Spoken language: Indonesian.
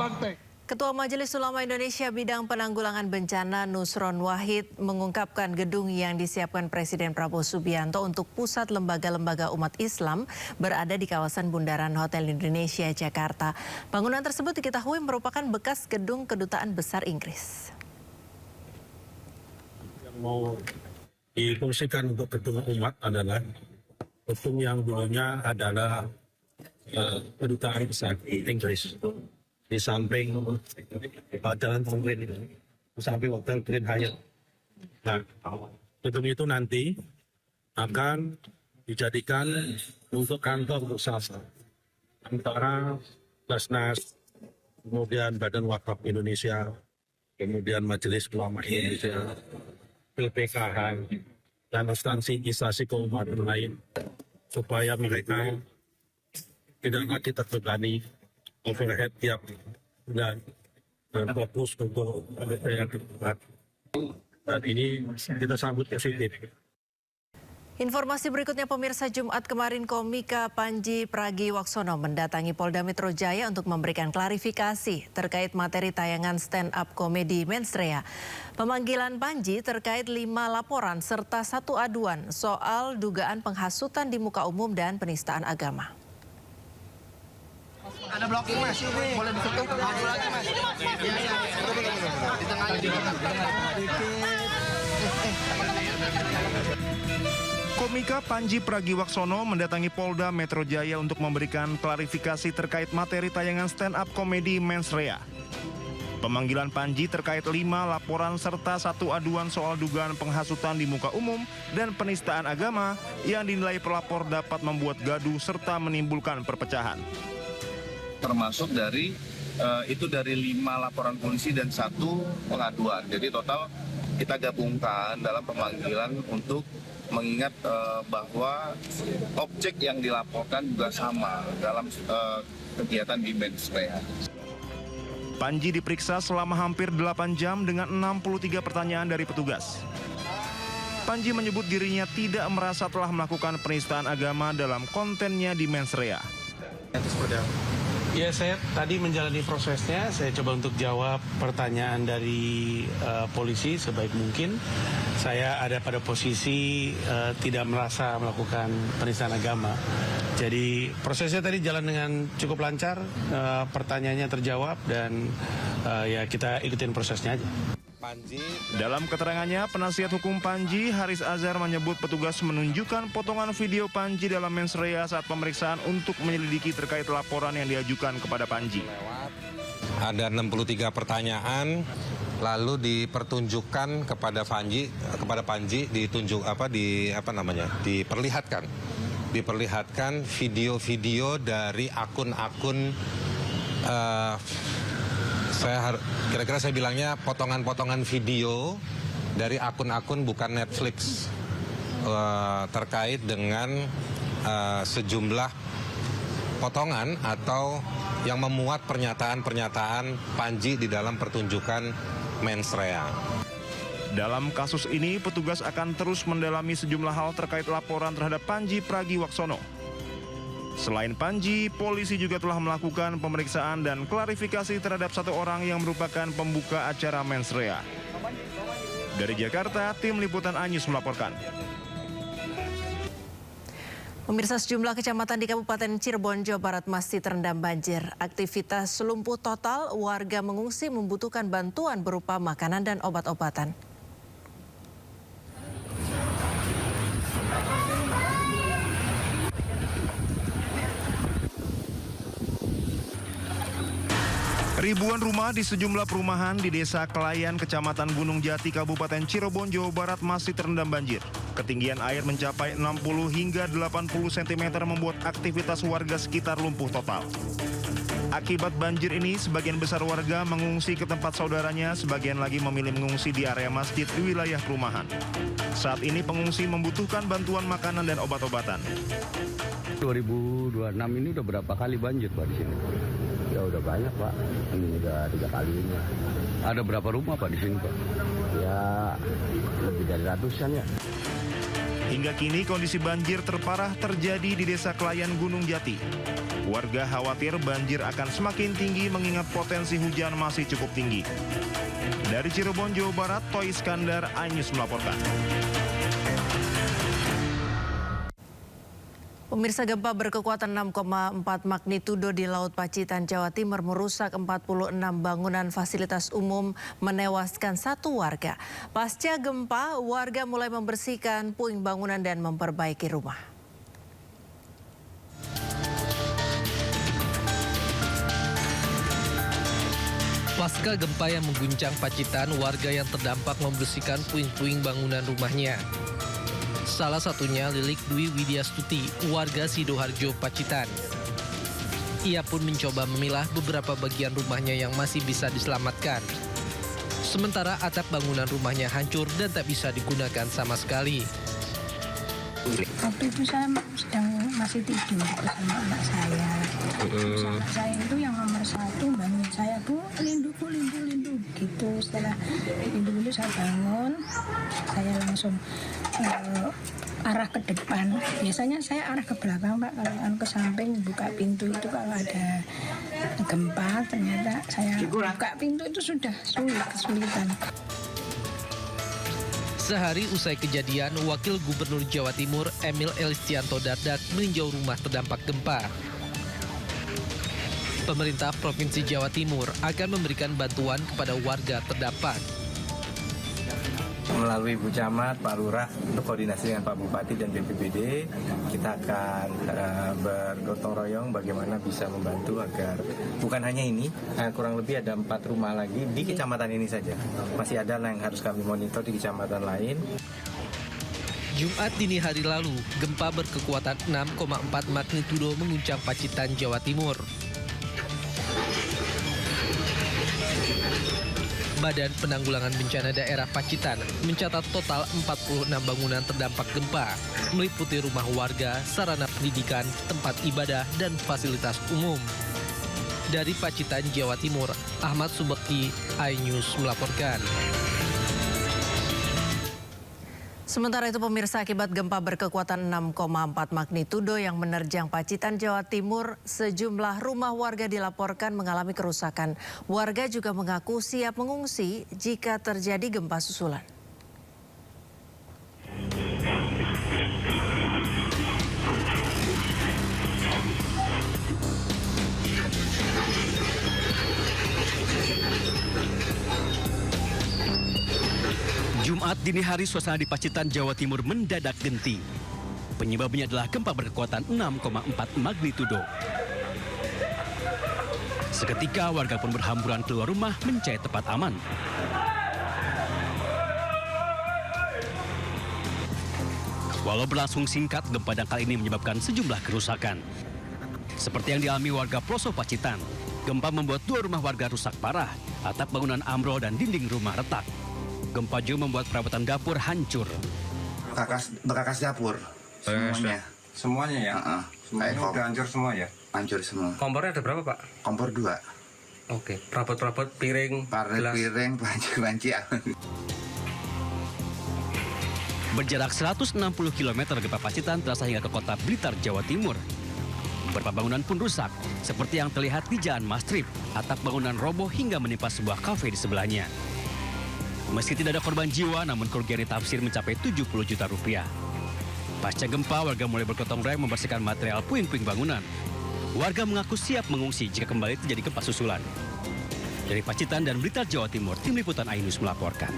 Banteng. Ketua Majelis Ulama Indonesia bidang penanggulangan bencana Nusron Wahid mengungkapkan gedung yang disiapkan Presiden Prabowo Subianto untuk pusat lembaga-lembaga umat Islam berada di kawasan Bundaran Hotel Indonesia, Jakarta. Bangunan tersebut diketahui merupakan bekas gedung Kedutaan Besar Inggris. Yang mau difungsikan untuk gedung umat adalah gedung yang dulunya adalah Kedutaan Besar Inggris. Di samping Jalan Tongren itu, di samping Hotel Grand Hyatt. Nah, gedung itu nanti akan dijadikan untuk kantor usaha antara Basnas, kemudian Badan Wakaf Indonesia, kemudian Majelis Ulama Indonesia, LPKH, dan instansi keumatan lain, supaya mereka tidak lagi terbebani overhead tiap bulan dan fokus untuk yang keempat. Dan ini kita sambut positif. Informasi berikutnya pemirsa, Jumat kemarin komika Panji Pragiwaksono mendatangi Polda Metro Jaya untuk memberikan klarifikasi terkait materi tayangan stand up komedi Mensrea. Pemanggilan Panji terkait 5 laporan serta 1 aduan soal dugaan penghasutan di muka umum dan penistaan agama. Ada blocking mas, boleh ditutup, maju lagi mas. Iya, di tengah aja. Komika Panji Pragiwaksono mendatangi Polda Metro Jaya untuk memberikan klarifikasi terkait materi tayangan stand up komedi Mensrea. Pemanggilan Panji terkait 5 laporan serta 1 aduan soal dugaan penghasutan di muka umum dan penistaan agama yang dinilai pelapor dapat membuat gaduh serta menimbulkan perpecahan. Termasuk dari itu dari 5 laporan polisi dan 1 pengaduan. Jadi total kita gabungkan dalam pemanggilan untuk mengingat bahwa objek yang dilaporkan juga sama dalam kegiatan di Mensrea. Panji diperiksa selama hampir 8 jam dengan 63 pertanyaan dari petugas. Panji menyebut dirinya tidak merasa telah melakukan penistaan agama dalam kontennya di Mensrea. Ya, saya tadi menjalani prosesnya, saya coba untuk jawab pertanyaan dari polisi sebaik mungkin. Saya ada pada posisi tidak merasa melakukan penistaan agama. Jadi prosesnya tadi jalan dengan cukup lancar, pertanyaannya terjawab dan ya kita ikutin prosesnya aja. Dalam keterangannya, penasihat hukum Panji, Haris Azhar, menyebut petugas menunjukkan potongan video Panji dalam Mensrea saat pemeriksaan untuk menyelidiki terkait laporan yang diajukan kepada Panji. Ada 63 pertanyaan, lalu dipertunjukkan kepada Panji diperlihatkan video-video dari akun-akun kira-kira saya bilangnya potongan-potongan video dari akun-akun bukan Netflix terkait dengan sejumlah potongan atau yang memuat pernyataan-pernyataan Panji di dalam pertunjukan Mensrea. Dalam kasus ini, petugas akan terus mendalami sejumlah hal terkait laporan terhadap Panji Pragiwaksono. Selain Panji, polisi juga telah melakukan pemeriksaan dan klarifikasi terhadap 1 orang yang merupakan pembuka acara Mensrea. Dari Jakarta, tim Liputan Anyus melaporkan. Pemirsa, sejumlah kecamatan di Kabupaten Cirebon, Jawa Barat masih terendam banjir. Aktivitas lumpuh total, warga mengungsi membutuhkan bantuan berupa makanan dan obat-obatan. Ribuan rumah di sejumlah perumahan di Desa Kelayan, Kecamatan Gunung Jati, Kabupaten Cirebon, Jawa Barat masih terendam banjir. Ketinggian air mencapai 60 hingga 80 cm membuat aktivitas warga sekitar lumpuh total. Akibat banjir ini, sebagian besar warga mengungsi ke tempat saudaranya, sebagian lagi memilih mengungsi di area masjid di wilayah perumahan. Saat ini pengungsi membutuhkan bantuan makanan dan obat-obatan. 2026 ini udah berapa kali banjir Pak di sini? Ya udah banyak Pak, ini udah 3 kalinya. Ada berapa rumah Pak di sini Pak? Ya lebih dari ratusan ya. Hingga kini kondisi banjir terparah terjadi di Desa Kelayan Gunung Jati. Warga khawatir banjir akan semakin tinggi mengingat potensi hujan masih cukup tinggi. Dari Cirebon, Jawa Barat, Toy Iskandar, iNews melaporkan. Pemirsa, gempa berkekuatan 6,4 magnitudo di Laut Pacitan, Jawa Timur merusak 46 bangunan fasilitas umum, menewaskan 1 warga. Pasca gempa, warga mulai membersihkan puing bangunan dan memperbaiki rumah. Pasca gempa yang mengguncang Pacitan, warga yang terdampak membersihkan puing-puing bangunan rumahnya. Salah satunya Lilik Dwi Widyastuti, warga Sidoarjo, Pacitan. Ia pun mencoba memilah beberapa bagian rumahnya yang masih bisa diselamatkan. Sementara atap bangunan rumahnya hancur dan tak bisa digunakan sama sekali. Waktu itu saya masih tidur bersama anak saya. Terus anak saya itu yang nomor 1 bangun saya, Bu, lindu gitu. Setelah lindu saya bangun, saya langsung arah ke depan. Biasanya saya arah ke belakang, Pak. Kalau ke samping buka pintu itu kalau ada gempa, ternyata saya buka pintu itu sudah kesulitan. Sehari usai kejadian, Wakil Gubernur Jawa Timur Emil Elistianto Dardak meninjau rumah terdampak gempa. Pemerintah Provinsi Jawa Timur akan memberikan bantuan kepada warga terdampak. Melalui Bu Camat, Pak Lurah, untuk koordinasi dengan Pak Bupati dan BPBD, kita akan bergotong royong bagaimana bisa membantu agar bukan hanya ini, kurang lebih ada 4 rumah lagi di kecamatan ini saja. Masih ada yang harus kami monitor di kecamatan lain. Jumat dini hari lalu, gempa berkekuatan 6,4 magnitudo mengguncang Pacitan, Jawa Timur. Badan Penanggulangan Bencana Daerah Pacitan mencatat total 46 bangunan terdampak gempa, meliputi rumah warga, sarana pendidikan, tempat ibadah, dan fasilitas umum. Dari Pacitan, Jawa Timur, Ahmad Subekti, iNews melaporkan. Sementara itu, pemirsa, akibat gempa berkekuatan 6,4 magnitudo yang menerjang Pacitan, Jawa Timur, sejumlah rumah warga dilaporkan mengalami kerusakan. Warga juga mengaku siap mengungsi jika terjadi gempa susulan. Jumat dini hari suasana di Pacitan, Jawa Timur mendadak genting. Penyebabnya adalah gempa berkekuatan 6,4 magnitudo. Seketika warga pun berhamburan keluar rumah mencari tempat aman. Walau berlangsung singkat, gempa dangkal ini menyebabkan sejumlah kerusakan. Seperti yang dialami warga Ploso Pacitan, gempa membuat 2 rumah warga rusak parah, atap bangunan ambrol dan dinding rumah retak. Gempa juga membuat perabotan dapur hancur. Bekas dapur, semuanya ya? Semuanya udah hancur semua ya? Hancur semua. Kompornya ada berapa, Pak? Kompor 2. Oke, perabot-perabot, piring, gelas. Piring, banci. Berjarak 160 km gempa Pacitan terasa hingga ke kota Blitar, Jawa Timur. Beberapa bangunan pun rusak, seperti yang terlihat di Jalan Mastrip. Atap bangunan roboh hingga menimpa sebuah kafe di sebelahnya. Meski tidak ada korban jiwa, namun kerugian ditaksir mencapai 70 juta rupiah. Pasca gempa, warga mulai bergotong royong membersihkan material puing-puing bangunan. Warga mengaku siap mengungsi jika kembali terjadi gempa susulan. Dari Pacitan dan Blitar, Jawa Timur, Tim Liputan iNews melaporkan.